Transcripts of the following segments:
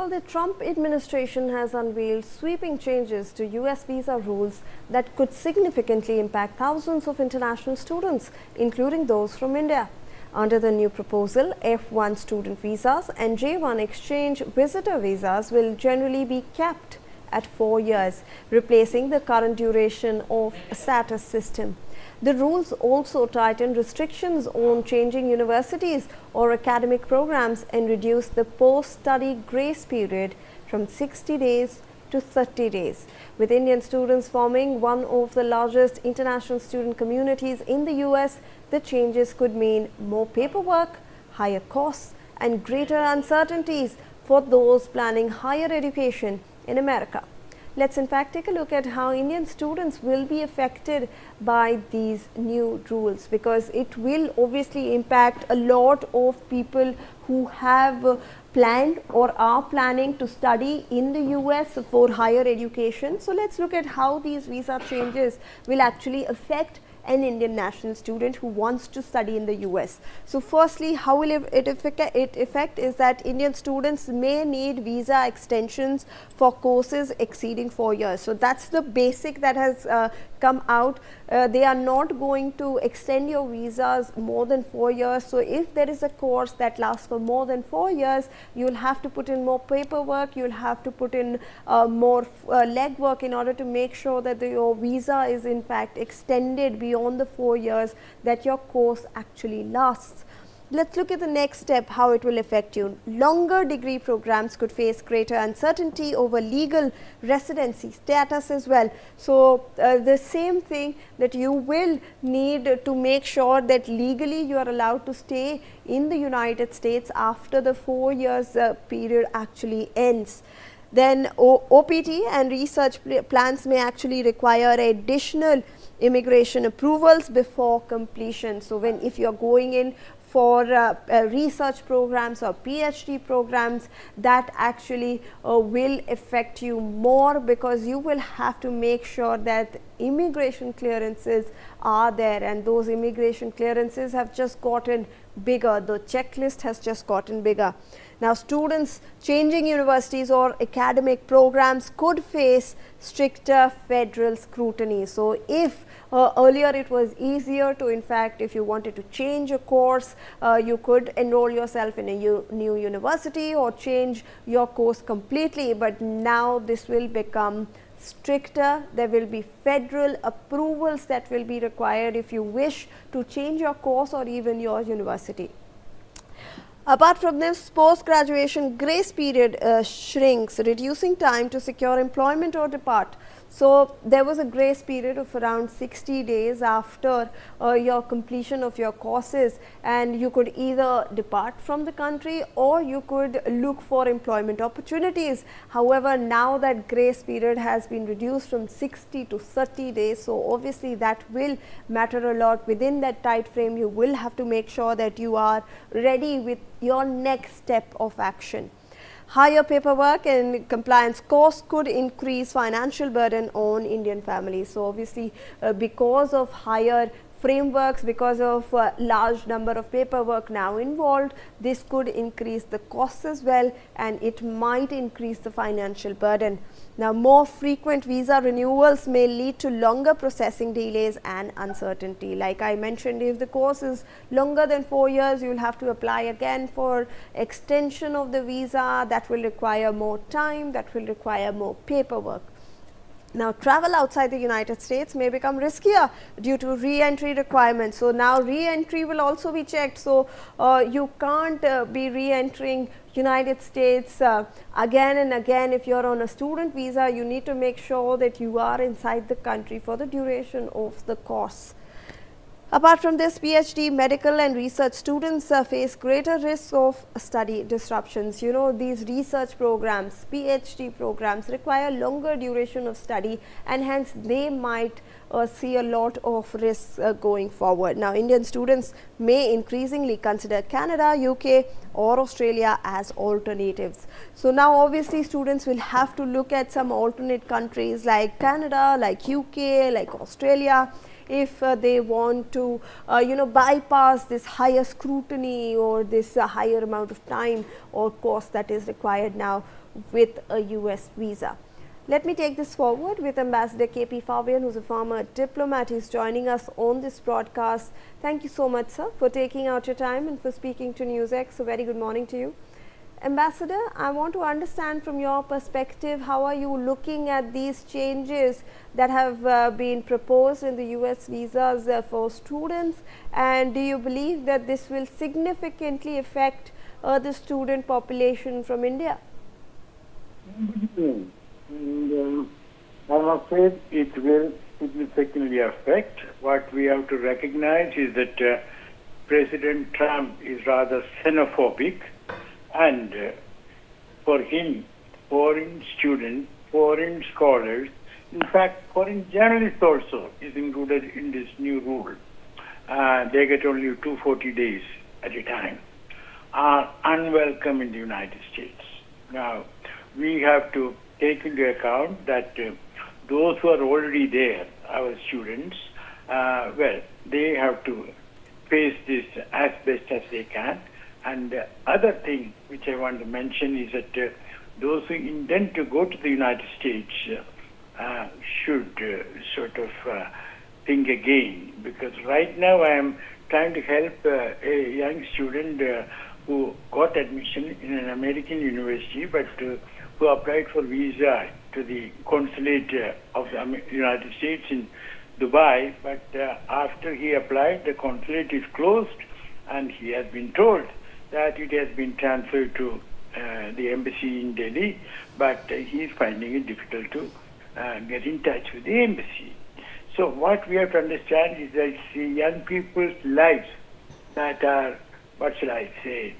Well, the Trump administration has unveiled sweeping changes to US visa rules that could significantly impact thousands of international students, including those from India. Under the new proposal, F-1 student visas and J-1 exchange visitor visas will generally be capped at 4 years, replacing the current duration of a status system. The rules also tighten restrictions on changing universities or academic programs and reduce the post-study grace period from 60 days to 30 days. With Indian students forming one of the largest international student communities in the US, the changes could mean more paperwork, higher costs, and greater uncertainties for those planning higher education in America. Let's in fact take a look at how Indian students will be affected by these new rules, because it will obviously impact a lot of people who have planned or are planning to study in the US for higher education. So let's look at how these visa changes will actually affect an Indian national student who wants to study in the US. So firstly, how will it affect is that Indian students may need visa extensions for courses exceeding 4 years. So that's the basic that has come out. They are not going to extend your visas more than 4 years. So if there is a course that lasts for more than 4 years, you will have to put in more paperwork, you will have to put in more legwork in order to make sure that your visa is in fact extended beyond the 4 years that your course actually lasts. Let's look at the next step, how it will affect you. Longer degree programs could face greater uncertainty over legal residency status as well. So the same thing, that you will need to make sure that legally you are allowed to stay in the United States after the 4 years period actually ends. Then OPT and research plans may actually require additional immigration approvals before completion. So if you are going in for research programs or PhD programs, that actually will affect you more, because you will have to make sure that immigration clearances are there, and those immigration clearances have just gotten bigger. The checklist has just gotten bigger. Now, students changing universities or academic programs could face stricter federal scrutiny. So if earlier it was easier to, in fact, if you wanted to change a course, you could enroll yourself in a new university or change your course completely, but now this will become stricter. There will be federal approvals that will be required if you wish to change your course or even your university. Apart from this, post-graduation grace period shrinks, reducing time to secure employment or depart. So there was a grace period of around 60 days after your completion of your courses, and you could either depart from the country or you could look for employment opportunities. However, now that grace period has been reduced from 60 to 30 days. So obviously that will matter a lot. Within that tight frame, you will have to make sure that you are ready with your next step of action. Higher paperwork and compliance costs could increase financial burden on Indian families. So obviously, because of higher frameworks, because of large number of paperwork now involved, this could increase the costs as well, and it might increase the financial burden. Now, more frequent visa renewals may lead to longer processing delays and uncertainty. Like I mentioned, if the course is longer than 4 years, you will have to apply again for extension of the visa. That will require more time, that will require more paperwork. Now, travel outside the United States may become riskier due to re-entry requirements. So now re-entry will also be checked. So you can't be re-entering United States again and again. If you're on a student visa, you need to make sure that you are inside the country for the duration of the course. Apart from this, PhD, medical and research students face greater risk of study disruptions. You know, these research programs, PhD programs require longer duration of study, and hence they might see a lot of risks going forward. Now, Indian students may increasingly consider Canada, UK or Australia as alternatives. So now obviously students will have to look at some alternate countries like Canada, like UK, like Australia. if they want to bypass this higher scrutiny or this higher amount of time or cost that is required now with a US visa. Let me take this forward with Ambassador KP Fabian, who's a former diplomat. He's joining us on this broadcast. Thank you so much, sir, for taking out your time and for speaking to NewsX. A very good morning to you. Ambassador, I want to understand from your perspective, how are you looking at these changes that have been proposed in the US visas for students, and do you believe that this will significantly affect the student population from India? And, I'm afraid it will significantly affect. What we have to recognize is that President Trump is rather xenophobic, and for him, foreign students, foreign scholars, in fact, foreign journalists also is included in this new rule. They get only 240 days at a time, are unwelcome in the United States. Now, we have to take into account that those who are already there, our students, they have to face this as best as they can. And the other thing which I want to mention is that those who intend to go to the United States should think again, because right now I am trying to help a young student who got admission in an American university, but who applied for visa to the consulate of the United States in Dubai, but after he applied, the consulate is closed, and he has been told that it has been transferred to the embassy in Delhi, but he is finding it difficult to get in touch with the embassy. So what we have to understand is that it's the young people's lives that are, what shall I say,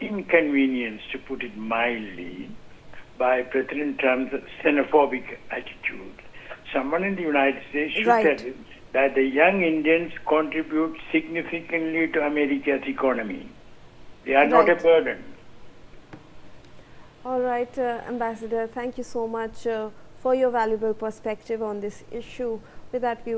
inconvenienced, to put it mildly, by President Trump's xenophobic attitude. Someone in the United States should tell him that the young Indians contribute significantly to America's economy. They are not a burden. All right, Ambassador, thank you so much for your valuable perspective on this issue. With that, we will